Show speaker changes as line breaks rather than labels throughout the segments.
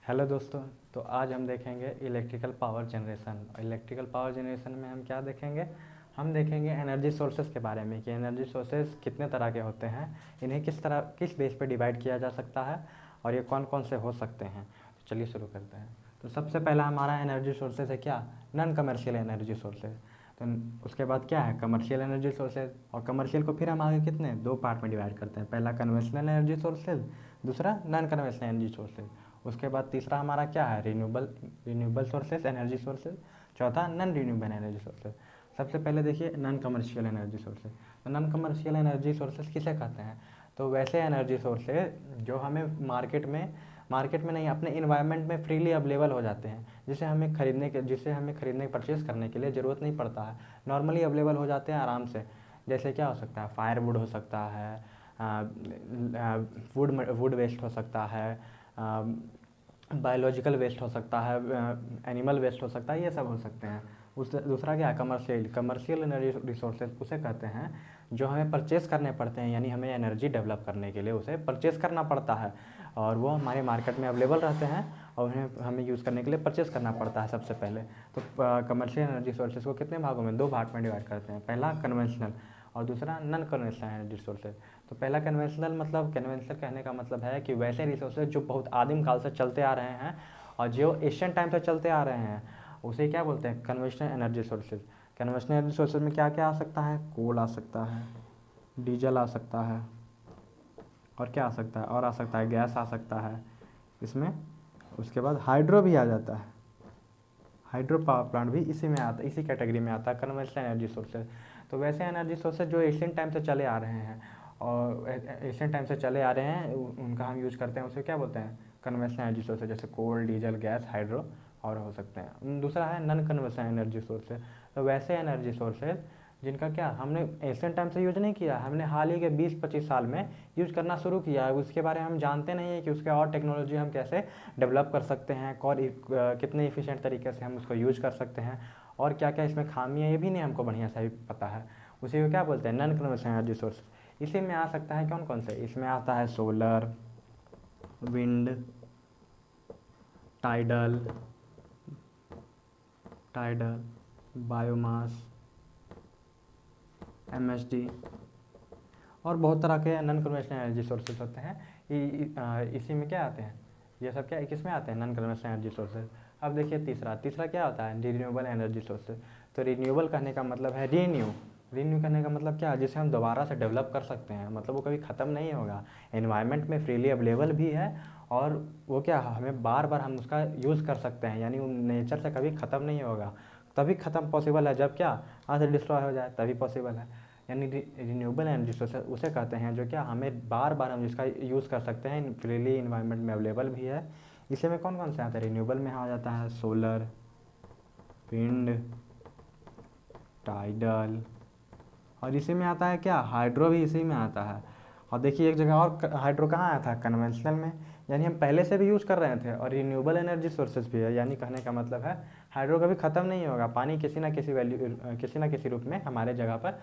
Hello दोस्तों। तो आज हम देखेंगे electrical power generation. Electrical power generation में हम क्या देखेंगे? हम देखेंगे एनर्जी सोर्सेज के बारे में कि एनर्जी सोर्सेज कितने तरह के होते हैं, इन्हें किस बेस पे डिवाइड किया जा सकता है और ये कौन कौन से हो सकते हैं। तो चलिए शुरू करते हैं। तो सबसे पहला हमारा एनर्जी सोर्सेज है क्या? Non commercial energy sources. तो उसके बाद क्या है? Commercial energy sources. और कमर्शियल को फिर हम आगे कितने दो पार्ट में डिवाइड करते हैं। पहला कन्वेंशनल एनर्जी सोर्सेज, दूसरा नॉन कन्वेंशनल एनर्जी सोर्सेज। उसके बाद तीसरा हमारा क्या है? Renewable sources energy sources. चौथा नॉन रिन्यूएबल एनर्जी सोर्सेज। सबसे पहले देखिए नॉन कमर्शियल एनर्जी सोर्सेज। तो नॉन कमर्शियल एनर्जी सोर्सेज किसे कहते हैं? तो वैसे एनर्जी सोर्सेज जो हमें मार्केट में नहीं, अपने इन्वायरमेंट में फ्रीली अवेलेबल हो जाते हैं, जिसे हमें खरीदने परचेज करने के लिए ज़रूरत नहीं पड़ता है, नॉर्मली अवेलेबल हो जाते हैं आराम से। जैसे क्या हो सकता है? फायरवुड हो सकता है, वुड वेस्ट हो सकता है, बायोलॉजिकल वेस्ट हो सकता है, एनिमल वेस्ट हो सकता है, ये सब हो सकते हैं। उस दूसरा क्या है? कमर्शियल एनर्जी रिसोर्सेज उसे कहते हैं जो हमें परचेस करने पड़ते हैं, यानी हमें एनर्जी डेवलप करने के लिए उसे परचेस करना पड़ता है और वो हमारे मार्केट में अवेलेबल रहते हैं और उन्हें हमें यूज़ करने के लिए परचेस करना पड़ता है सबसे पहले। तो कमर्शियल एनर्जी सोर्सेज को कितने भागों में, दो भाग में डिवाइड करते हैं। पहला कन्वेंशनल और दूसरा नॉन कन्वेंशनल एनर्जी सोर्सेज। तो पहला कन्वेंशनल कहने का मतलब है कि वैसे रिसोर्सेज जो बहुत आदिम काल से चलते आ रहे हैं और जो एशियन टाइम से चलते आ रहे हैं, उसे क्या बोलते हैं? Conventional energy sources. Conventional energy sources में क्या क्या आ सकता है? कोल आ सकता है, डीजल आ सकता है, और क्या आ सकता है? और आ सकता है गैस आ सकता है इसमें। उसके बाद हाइड्रो भी आ जाता है। हाइड्रो पावर प्लांट भी इसी में आता है, इसी कैटेगरी में आता है, कन्वेंशनल एनर्जी सोर्सेज। तो वैसे एनर्जी सोर्सेज जो एशियन टाइम से चले आ रहे हैं और एशियन टाइम से चले आ रहे हैं उनका हम यूज़ करते हैं, उसे क्या बोलते हैं? Conventional energy sources. जैसे कोल, डीजल, गैस, हाइड्रो और हो सकते हैं। दूसरा है नॉन कन्वेंशनल एनर्जी सोर्सेज। तो वैसे एनर्जी सोर्सेज जिनका क्या हमने एशियन टाइम से यूज नहीं किया, हमने हाल ही के 20-25 साल में यूज़ करना शुरू किया है, उसके बारे में हम जानते नहीं है कि उसके और टेक्नोलॉजी हम कैसे डेवलप कर सकते हैं और कितने इफ़िशिएंट तरीके से हम उसको यूज़ कर सकते हैं और क्या क्या इसमें खामी है, ये भी नहीं हमको बढ़िया से पता है। उसी को क्या बोलते हैं? Non conventional energy source. इसी में आ सकता है कौन कौन से? इसमें आता है solar, wind, tidal tidal biomass, MSD और बहुत तरह के नॉन कन्वेंशनल एनर्जी सोर्सेज होते हैं। इसी में क्या आते हैं? ये सब क्या किस में आते हैं? Non conventional energy sources. अब देखिए तीसरा क्या होता है? Renewable energy sources. तो रिन्यूएबल कहने का मतलब है रीन्यू करने का मतलब क्या है? जिसे हम दोबारा से डेवलप कर सकते हैं, मतलब वो कभी ख़त्म नहीं होगा, एनवायरनमेंट में फ्रीली अवेलेबल भी है और वो क्या हमें बार बार हम उसका यूज़ कर सकते हैं, यानी वो नेचर से कभी ख़त्म नहीं होगा। तभी ख़त्म पॉसिबल है जब क्या आज डिस्ट्रॉय हो जाए, तभी पॉसिबल है। यानी रिन्यूएबल एनर्जी सोर्सेज उसे कहते हैं जो क्या हमें बार बार हम इसका यूज़ कर सकते हैं, फ्रीली इन्वायरमेंट में अवेलेबल भी है। इसे में कौन कौन से आता है? रिन्यूएबल में आ जाता है सोलर, विंड, टाइडल और इसी में आता है क्या? हाइड्रो भी इसी में आता है। और देखिए एक जगह और हाइड्रो कहाँ आया था? कन्वेंशनल में, यानी हम पहले से भी यूज़ कर रहे थे और रिन्यूएबल एनर्जी सोर्सेज भी है, यानी कहने का मतलब है हाइड्रो कभी ख़त्म नहीं होगा, पानी किसी ना किसी रूप में हमारे जगह पर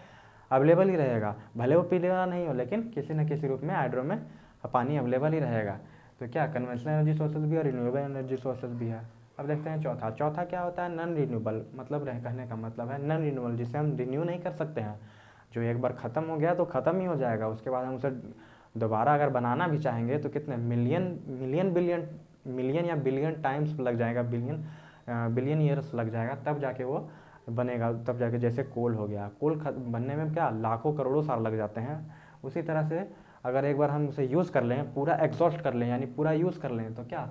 अवेलेबल ही रहेगा, भले वो पीने वाला नहीं हो लेकिन किसी न किसी रूप में हाइड्रो में पानी अवेलेबल ही रहेगा। तो क्या कन्वेंशनल एनर्जी सोर्सेज भी और रिन्यूएबल एनर्जी सोर्सेज भी है। अब देखते हैं चौथा क्या होता है? Non renewable. मतलब कहने का मतलब है नॉन रिन्यूएबल, जिसे हम रिन्यू नहीं कर सकते हैं, जो एक बार ख़त्म हो गया तो ख़त्म ही हो जाएगा, उसके बाद हम उसे दोबारा अगर बनाना भी चाहेंगे तो कितने मिलियन या बिलियन टाइम्स लग जाएगा, बिलियन ईयर्स लग जाएगा, तब जाके वो बनेगा, तब जाके। जैसे कोल हो गया, बनने में क्या लाखों करोड़ों साल लग जाते हैं। उसी तरह से अगर एक बार हम उसे यूज़ कर लें, पूरा एग्जॉस्ट कर लें, यानी पूरा यूज़ कर लें, तो क्या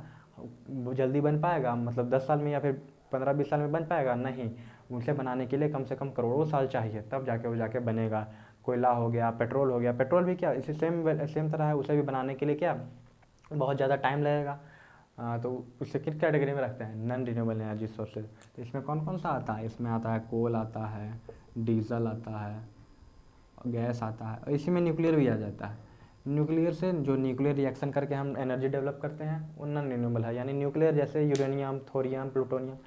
वो जल्दी बन पाएगा? मतलब 10 साल में या फिर 15-20 साल में बन पाएगा? नहीं, उसे बनाने के लिए कम से कम करोड़ों साल चाहिए, तब जाके वो जाके बनेगा। कोयला हो गया, पेट्रोल हो गया, पेट्रोल भी क्या इसी सेम तरह है, उसे भी बनाने के लिए क्या बहुत ज़्यादा टाइम लगेगा। तो उससे किस कैटेगरी में रखते हैं? Non renewable energy sources. तो इसमें कौन कौन सा आता है? इसमें आता है कोल आता है, डीजल आता है, गैस आता है और इसी में न्यूक्लियर भी आ जाता है। न्यूक्लियर से जो न्यूक्लियर रिएक्शन करके हम एनर्जी डेवलप करते हैं वो नॉन रिन्यूएबल है, यानी न्यूक्लियर जैसे यूरेनियम, थोरियम, प्लूटोनियम,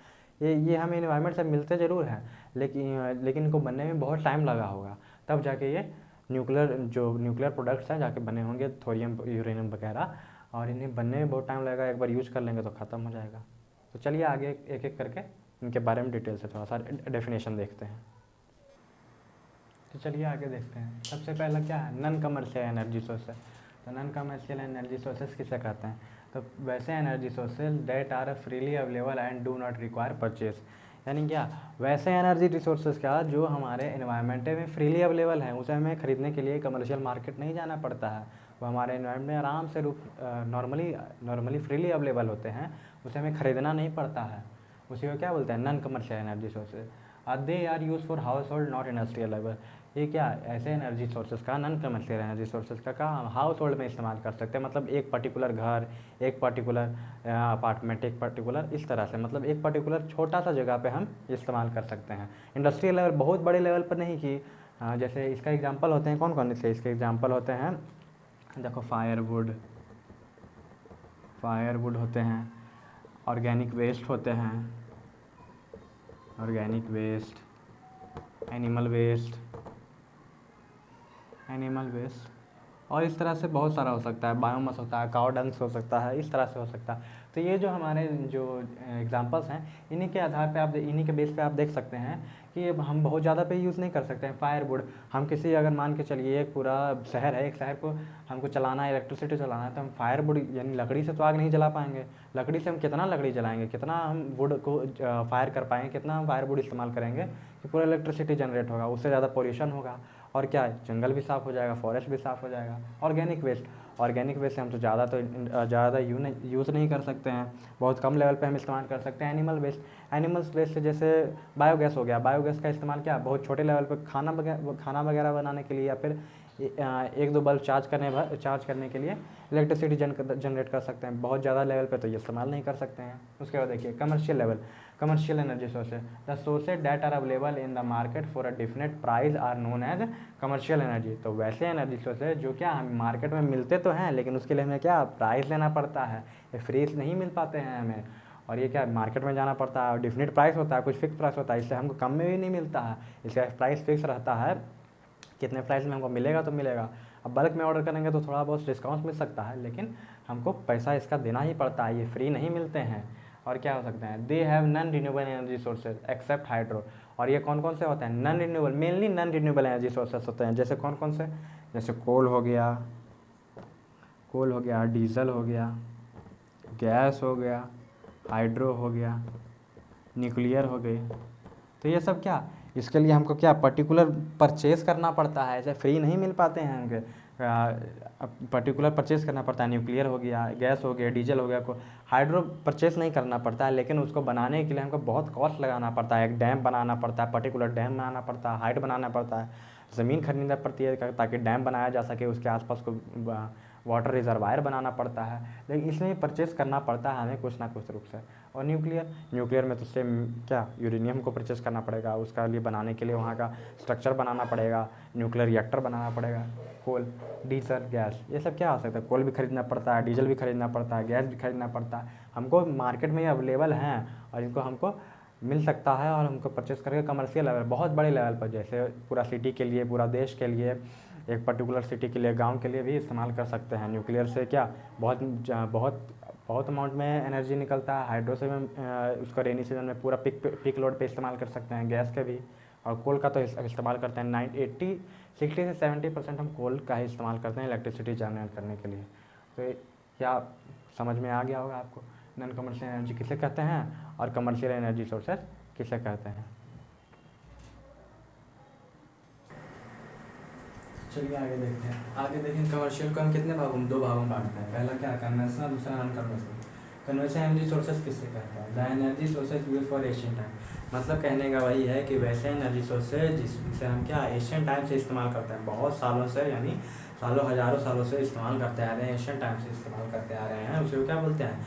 ये हमें इन्वायरमेंट से मिलते ज़रूर हैं लेकिन इनको बनने में बहुत टाइम लगा होगा, तब जाके ये न्यूक्लियर प्रोडक्ट्स हैं जाके बने होंगे, थोरियम, यूरेनियम वगैरह। और इन्हें बनने में बहुत टाइम लगेगा, एक बार यूज कर लेंगे तो ख़त्म हो जाएगा। तो चलिए आगे एक एक करके इनके बारे में डिटेल से थोड़ा सा डेफिनेशन देखते हैं। तो चलिए आगे देखते हैं। सबसे पहला क्या है, नॉन कमर्शियल एनर्जी सोर्सेस। तो नॉन कमर्शियल एनर्जी सोर्सेस किसे कहते हैं, तो वैसे energy sources that are freely available and do not require purchase. यानी क्या, वैसे एनर्जी रिसोर्सेज का जो हमारे एनवायरनमेंट में फ्रीली अवेलेबल है, उसे हमें ख़रीदने के लिए कमर्शियल मार्केट नहीं जाना पड़ता है, वो हमारे एनवायरनमेंट में आराम से नॉर्मली फ्रीली अवेलेबल होते हैं, उसे हमें ख़रीदना नहीं पड़ता है। उसी को क्या बोलते हैं, non commercial energy sources. They are use for household not industrial level. ये क्या, ऐसे एनर्जी सोर्सेज का, नॉन कमर्शियल एनर्जी सोर्सेज का हम हाउस होल्ड में इस्तेमाल कर सकते हैं। मतलब एक पर्टिकुलर घर, एक पर्टिकुलर अपार्टमेंट, एक पर्टिकुलर इस तरह से, मतलब एक पर्टिकुलर छोटा सा जगह पे हम इस्तेमाल कर सकते हैं। इंडस्ट्रियल लेवल, बहुत बड़े लेवल पर नहीं कि जैसे इसका एग्जांपल होते हैं कौन कौन से, इसके एग्जांपल होते हैं, देखो फायरवुड होते हैं, ऑर्गेनिक वेस्ट होते हैं, एनिमल वेस्ट और इस तरह से बहुत सारा हो सकता है, बायोमास होता है, काउ डंग्स हो सकता है, इस तरह से हो सकता है। तो ये जो हमारे जो एग्जांपल्स हैं, इन्हीं के आधार पे इन्हीं के बेस पे आप देख सकते हैं कि हम बहुत ज़्यादा पे यूज़ नहीं कर सकते हैं। फायरवुड, हम किसी, अगर मान के चलिए एक पूरा शहर है, एक शहर को हमको चलाना है, इलेक्ट्रिसिटी चलाना है, तो हम फायरवुड यानी लकड़ी से तो आग नहीं जला पाएंगे। लकड़ी से हम कितना लकड़ी जलाएंगे, कितना हम वुड को फायर कर पाएंगे, कितना हम फायरवुड इस्तेमाल करेंगे कि पूरा इलेक्ट्रिसिटी जनरेट होगा, उससे ज़्यादा पोल्यूशन होगा और क्या, जंगल भी साफ़ हो जाएगा, फॉरेस्ट भी साफ़ हो जाएगा। ऑर्गेनिक वेस्ट से हम तो ज़्यादा यूज़ नहीं कर सकते हैं, बहुत कम लेवल पे हम इस्तेमाल कर सकते हैं। एनिमल्स वेस्ट से जैसे बायोगैस हो गया, बायोगैस का इस्तेमाल क्या, बहुत छोटे लेवल पे खाना वगैरह बनाने के लिए, या फिर एक दो बल्ब चार्ज करने के लिए इलेक्ट्रिसिटी जनरेट कर सकते हैं। बहुत ज़्यादा लेवल पे तो ये इस्तेमाल नहीं कर सकते हैं। उसके बाद देखिए commercial energy sources, the sources that are available in the market for a definite price are known as commercial energy. तो वैसे एनर्जी सोर्सेज जो क्या हमें मार्केट में मिलते तो हैं, लेकिन उसके लिए हमें क्या प्राइस लेना पड़ता है, ये फ्री नहीं मिल पाते हैं हमें, और ये क्या मार्केट में जाना पड़ता है और डिफिनेट प्राइस होता है, कुछ फिक्स प्राइस होता है, इससे हमको कम में भी नहीं मिलता है, इसका प्राइस फिक्स रहता है, कितने प्राइस में हमको मिलेगा तो मिलेगा। अब बल्क में ऑर्डर करेंगे तो थोड़ा बहुत डिस्काउंट मिल सकता है, लेकिन हमको पैसा इसका देना ही पड़ता है, ये फ्री नहीं मिलते हैं। और क्या हो सकते हैं, they have non renewable energy sources except hydro. और ये कौन कौन से होते हैं, mainly non renewable energy sources होते हैं। जैसे कौन कौन से, जैसे कोल हो गया, डीजल हो गया, गैस हो गया, हाइड्रो हो गया, न्यूक्लियर हो गए। तो ये सब क्या, इसके लिए हमको क्या पर्टिकुलर परचेज़ करना पड़ता है, ऐसे फ्री नहीं मिल पाते हैं हमके, पर्टिकुलर परचेज़ करना पड़ता है। न्यूक्लियर हो गया, गैस हो गया, डीजल हो गया, को हाइड्रो परचेज़ नहीं करना पड़ता है, लेकिन उसको बनाने के लिए हमको बहुत कॉस्ट लगाना पड़ता है। एक डैम बनाना पड़ता है, पर्टिकुलर डैम बनाना पड़ता है, हाइट बनाना पड़ता है, ज़मीन खरीदना पड़ती है ताकि डैम बनाया जा सके, उसके आसपास को वाटर रिजर्वायर बनाना पड़ता है, लेकिन इसमें परचेज़ करना पड़ता है हमें कुछ ना कुछ रूप से। और न्यूक्लियर में तो सेम क्या, यूरेनियम को परचेज़ करना पड़ेगा, उसका लिए बनाने के लिए वहाँ का स्ट्रक्चर बनाना पड़ेगा, न्यूक्लियर रिएक्टर बनाना पड़ेगा। कोल, डीजल, गैस, ये सब क्या हो सकता है, कोल भी खरीदना पड़ता है, डीजल भी खरीदना पड़ता है, गैस भी खरीदना पड़ता है। हमको मार्केट में ये अवेलेबल हैं और इनको हमको मिल सकता है और हमको परचेज़ करके कमर्शियल लेवल, बहुत बड़े लेवल पर, जैसे पूरा सिटी के लिए, पूरा देश के लिए, एक पर्टिकुलर सिटी के लिए, गांव के लिए भी इस्तेमाल कर सकते हैं। न्यूक्लियर से क्या बहुत अमाउंट में एनर्जी निकलता है। हाइड्रो से उसका रेनी सीजन में पूरा पीक लोड पे इस्तेमाल कर सकते हैं, गैस के भी। और कोल का तो इस्तेमाल करते हैं 60 से 70% हम कोल का ही इस्तेमाल करते हैं इलेक्ट्रिसिटी जनरेट करने के लिए। तो क्या समझ में आ गया होगा आपको, नॉन कमर्शियल एनर्जी किसे कहते हैं और कमर्शियल एनर्जी सोर्सेज किसे कहते हैं। चलिए आगे देखते हैं। आगे देखें, कमर्शियल को हम कितने दो भागों में बांटते हैं। पहला क्या, कन्वेंशनल, दूसरा non conventional. Conventional energy sources किससे कहते हैं, the energy sources use for Asian time. मतलब कहने का वही है कि वैसे एनर्जी सोर्सेज जिसे हम क्या एशियन टाइम से इस्तेमाल करते हैं, बहुत सालों से, यानी हज़ारों सालों से इस्तेमाल करते आ रहे हैं, एशियन टाइम से इस्तेमाल करते आ रहे हैं, उसे क्या बोलते हैं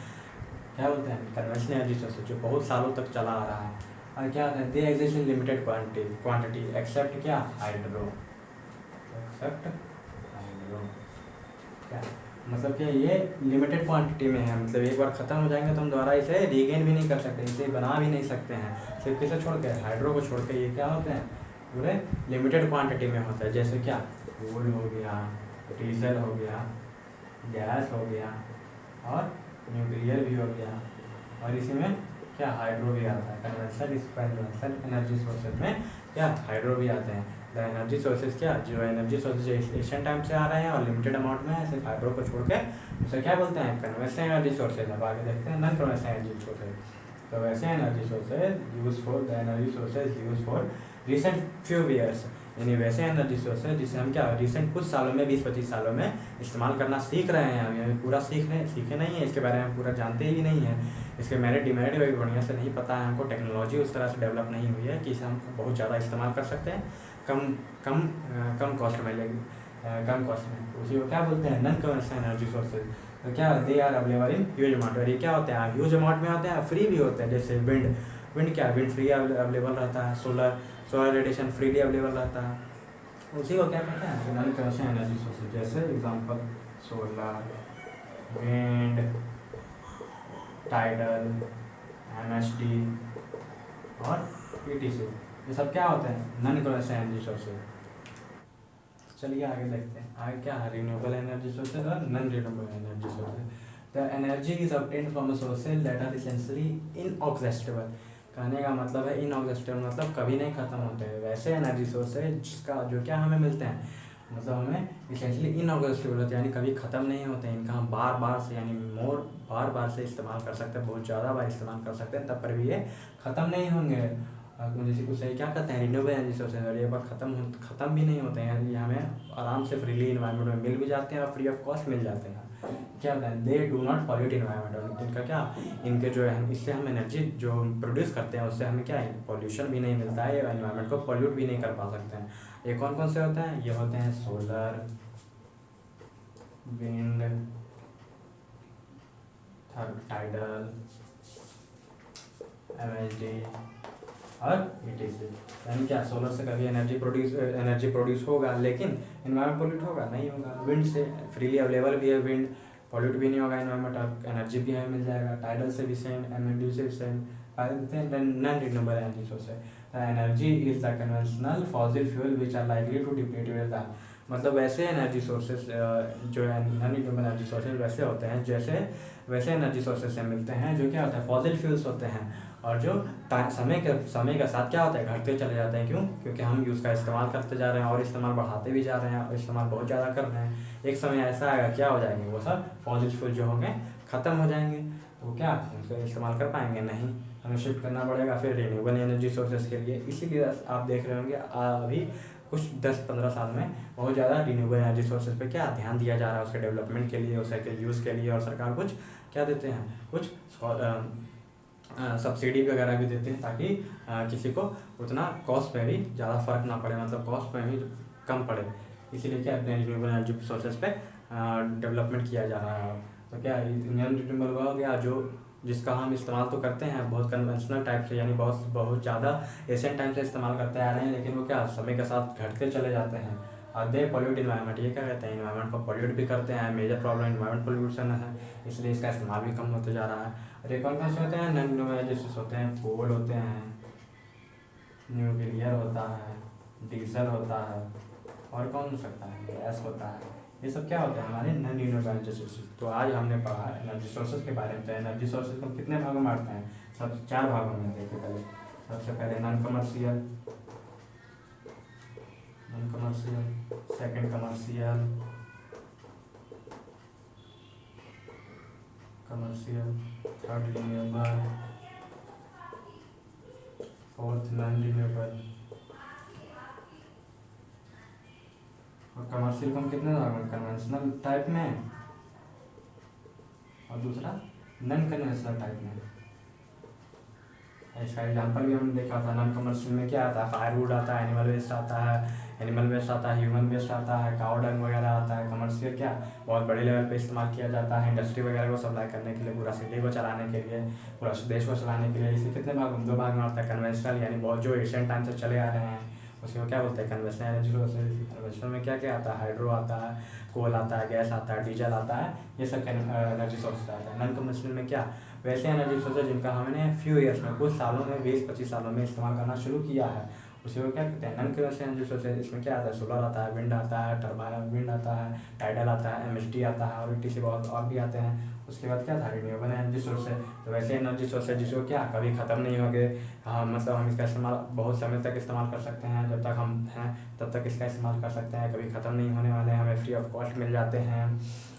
कन्वेंशनल एनर्जी सोर्सेज, जो बहुत सालों तक चला आ रहा है। और क्या है, they exist in limited quantity except क्या, हाइड्रो। क्या मतलब कि ये लिमिटेड क्वांटिटी में है, मतलब एक बार ख़त्म हो जाएंगे तो हम दोबारा इसे रीगेन भी नहीं कर सकते, इसे बना भी नहीं सकते हैं। सिर्फ किसे छोड़ के, हाइड्रो को छोड़ के, ये क्या होते हैं, पूरे लिमिटेड क्वांटिटी में होता है। जैसे क्या, कोल हो गया, डीजल हो गया, गैस हो गया, और न्यूक्लियर भी हो गया, और इसी में क्या हाइड्रो भी आता है। कन्वेंशनल एनर्जी सोर्सेज में क्या हाइड्रो भी आते हैं। द एनर्जी सोर्सेज क्या, जो एनर्जी सोर्सेज एशियन टाइम से आ रहे हैं और लिमिटेड अमाउंट में है, सिर्फ हाइड्रो को छोड़ के उसे क्या बोलते हैं, कन्वेंशनल एनर्जी सोर्सेज। अब आगे देखते हैं नॉन कन्वेंशनल एनर्जी सोर्सेज। तो वैसे energy sources use for the energy sources use for recent few years, यानी वैसे एनर्जी सोर्सेज जिसे हम क्या रिसेंट कुछ सालों में 20-25 सालों में इस्तेमाल करना सीख रहे हैं। अभी हमें पूरा सीखे नहीं है, इसके बारे में पूरा जानते ही नहीं है, इसके मेरिट डिमेरिट भी बढ़िया से नहीं पता है हमको, टेक्नोलॉजी उस तरह से डेवलप नहीं हुई है कि इसे हम बहुत ज़्यादा इस्तेमाल कर सकते हैं कम कम कम कॉस्ट में कम कॉस्ट में। उसी को क्या बोलते हैं, नॉन कन्वेंशनल एनर्जी सोर्सेज। तो क्या they are available in huge amount, और ये क्या होते हैं ह्यूज अमाउंट में होते हैं, फ्री भी होते हैं। जैसे विंड क्या, विंड फ्री अवेलेबल रहता है, सोलर रेडिएशन फ्रीली अवेलेबल रहता है। उसी को क्या कहते हैं, नॉन कन्वेंशनल एनर्जी सोर्सेज। जैसे example solar, wind, tidal, MSD और ईटीसी, ये सब क्या होते हैं, नॉन कन्वेंशनल एनर्जी सोर्सेज। चलिए आगे देखते हैं, आगे क्या है, रिन्यूएबल एनर्जी सोर्सेज और non renewable energy sources. The energy is obtained from sources that are essentially inexhaustible. कहने का मतलब है इनएग्जॉस्टेबल मतलब कभी नहीं खत्म होते हैं। वैसे एनर्जी सोर्सेज जिसका जो क्या हमें मिलते हैं, मतलब हमें इसेंशियली इनएग्जॉस्टेबल होते हैं, यानी कभी ख़त्म नहीं होते हैं। इनका हम बार बार से यानी बार बार से इस्तेमाल कर सकते हैं, बहुत ज़्यादा बार इस्तेमाल कर सकते हैं, तब पर भी ये ख़त्म नहीं होंगे। जैसे उसे क्या कहते हैं, रिन्यूएबल एनर्जी सोर्सेज, और ये बार ख़त्म भी नहीं होते हैं, ये हमें आराम से फ्रीली इन्वायरमेंट में मिल भी जाते हैं और फ्री ऑफ कॉस्ट मिल जाते हैं। क्या होता है, they do not pollute environment, और इनका क्या, इनके जो है इससे हम एनर्जी जो प्रोड्यूस करते हैं उससे हमें क्या है, पॉल्यूशन भी नहीं मिलता है, इन्वायरमेंट को पॉल्यूट भी नहीं कर पा सकते हैं। ये कौन कौन से होते हैं, ये होते हैं सोलर, विंड, टाइडल, एमएसडी और ईटीसी। यानी क्या, सोलर से कभी एनर्जी प्रोड्यूस होगा लेकिन इन्वायरमेंट पोल्यूट होगा नहीं होगा। विंड से फ्रीली अवेलेबल भी है, विंड पॉल्यूट भी नहीं होगा इन्वायरमेंट, और एनर्जी भी हमें मिल जाएगा। टाइडल से भी सेम, एमएसडी से भी same. Non renewable energy sources, energy is the conventional fossil fuel which are likely to deplete with the, मतलब वैसे एनर्जी सोर्सेज जो है नॉन रिन्यूएबल एनर्जी सोर्सेज वैसे होते हैं जैसे वैसे एनर्जी सोर्सेज से मिलते हैं जो क्या होता है, फॉसिल फ्यूल्स होते हैं, और जो समय के साथ क्या होता है, घटते चले जाते हैं। क्यों, क्योंकि हम उसका इस्तेमाल करते जा रहे हैं और इस्तेमाल बढ़ाते भी जा रहे हैं और इस्तेमाल बहुत ज़्यादा कर रहे हैं। एक समय ऐसा आएगा क्या हो जाएंगे, वो सब फॉसिल फ्यूल जो होंगे ख़त्म हो जाएंगे, तो क्या उसका इस्तेमाल कर पाएंगे नहीं, हमें शिफ्ट करना पड़ेगा फिर रिन्यूएबल एनर्जी सोर्सेज के लिए। इसीलिए आप देख रहे होंगे अभी कुछ 10-15 साल में बहुत ज़्यादा रिन्यूएबल एनर्जी सोर्सेज पे क्या ध्यान दिया जा रहा है, उसके डेवलपमेंट के लिए, उसके यूज़ के लिए, और सरकार कुछ क्या देते हैं, कुछ सब्सिडी वगैरह भी देते हैं ताकि किसी को उतना कॉस्ट में भी ज़्यादा फर्क ना पड़े, मतलब कॉस्ट में भी कम पड़े। इसीलिए क्या रिन्यूएबल एनर्जी सोर्सेज पे डेवलपमेंट किया जा रहा है। तो क्या इंडियन रिन्यूएबल हो गया, जो जिसका हम इस्तेमाल तो करते हैं बहुत कन्वेंशनल टाइप से, यानी बहुत ज़्यादा एशियन टाइम से इस्तेमाल करते आ रहे हैं, लेकिन वो क्या समय के साथ घटते चले जाते हैं। और दे पॉल्यूट इन्वायरमेंट, ये क्या कहते हैं, इन्वायरमेंट को पॉल्यूट भी करते हैं। मेजर प्रॉब्लम इन्वायरमेंट पोल्यूशन है, इसलिए इसका इस्तेमाल भी कम होते जा रहा है। और एक और कौन से होते हैं, नॉन रिन्यूएबल एनर्जी सोर्सेज होते हैं, कोल होते हैं, न्यूक्लियर होता है, डीजल होता है, और कौन हो सकता है, गैस होता है। ये सब क्या होते हैं, हमारे नॉन रिन्यूएबल एनर्जी सोर्सेज। तो आज हमने पढ़ा एनर्जी सोर्सेज के बारे में। तो एनर्जी सोर्सेज को कितने भागों में बांटते हैं, सब 4 भागों में देखिए पहले। सबसे पहले non commercial, second commercial, third renewable, fourth non renewable. और कमर्शियल को हम कितने भागों में, कन्वेंशनल टाइप में और दूसरा नॉन कन्वेंशनल टाइप में। इसका एग्जाम्पल भी हमने देखा था। नॉन कमर्शियल में क्या आता है, फायरवुड आता है, एनिमल वेस्ट आता है, ह्यूमन वेस्ट आता है, काउ डंग वगैरह आता है। कमर्शियल क्या बहुत बड़े लेवल पे इस्तेमाल किया जाता है, इंडस्ट्री वगैरह को सप्लाई करने के लिए, पूरा सिटी को चलाने के लिए, पूरा देश को चलाने के लिए। इसे कितने भाग, 2 भाग में आता है। कन्वेंशनल यानी बहुत जो एशियन टाइम से चले आ रहे हैं, उसको क्या बोलते हैं, कन्वेंशनल एनर्जी सोर्सेज। कन्वेंशनल में क्या क्या आता है, हाइड्रो आता है, कोल आता है, गैस आता है, डीजल आता है, ये सब एनर्जी सोर्सेज आता है। नॉन कमर्शियल में क्या, वैसे एनर्जी सोर्सेज जिनका हमने फ्यू ईयर्स में, कुछ सालों में, 20-25 सालों में इस्तेमाल करना शुरू किया है, उसी को क्या कहते हैं, नॉन कमर्शियल एनर्जी सोर्सेज। इसमें क्या आता है, सोलर आता है, विंड आता है, टर्बाइन विंड आता है, टाइडल आता है, एमएसडी आता है, और ईटीसी बहुत और भी आते हैं। उसके बाद क्या था, रिन्यूएबल एनर्जी सोर्स है। तो वैसे एनर्जी सोर्स है जिसको क्या कभी ख़त्म नहीं होंगे। हाँ मतलब हम इसका इस्तेमाल बहुत समय तक इस्तेमाल कर सकते हैं, जब तक हम हैं तब तक इसका इस्तेमाल कर सकते हैं, कभी ख़त्म नहीं होने वाले हैं, हमें फ्री ऑफ कॉस्ट मिल जाते हैं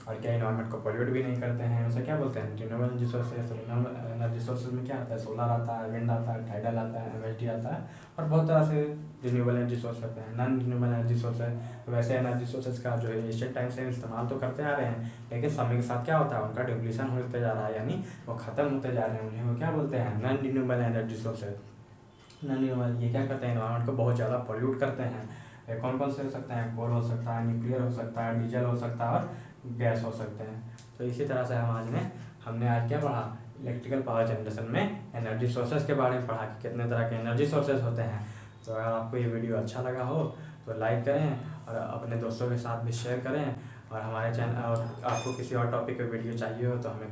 और क्या इन्वायरमेंट को पोल्यूट भी नहीं करते हैं। उसे क्या बोलते हैं, renewable energy sources. Renewable energy sources में क्या आता है, सोलर आता है, विंड आता है, टाइडल आता है, एमएचडी आता है और बहुत तरह से रिन्यूएबल एनर्जी सोर्स होते हैं। नॉन रिन्यूएबल एनर्जी सोर्स है, वैसे एनर्जी सोर्सेज का जो है एशियन टाइम से इस्तेमाल तो करते आ रहे हैं, लेकिन समय के साथ क्या होता है उनका डिप्लीशन होते जा रहा है, यानी वो ख़त्म होते जा रहे हैं। उन्हें वो क्या बोलते हैं, non renewable energy sources. Non renewable ये क्या करते हैं, एनवायरमेंट को बहुत ज़्यादा पोल्यूट करते हैं। ये कौन कौन से हो सकते हैं, कोल हो सकता है, न्यूक्लियर हो सकता है, डीजल हो सकता है और गैस हो सकते हैं। तो इसी तरह से हमने आज क्या पढ़ा, इलेक्ट्रिकल पावर जनरेशन में एनर्जी सोर्सेज के बारे में पढ़ा कि कितने तरह के एनर्जी सोर्सेज होते हैं। तो अगर आपको ये वीडियो अच्छा लगा हो तो लाइक करें और अपने दोस्तों के साथ भी शेयर करें, और हमारे चैनल, और आपको किसी और टॉपिक पे वीडियो चाहिए हो तो हमें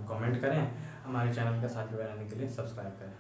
कमेंट करें। हमारे चैनल के साथ जुड़े रहने के लिए सब्सक्राइब करें।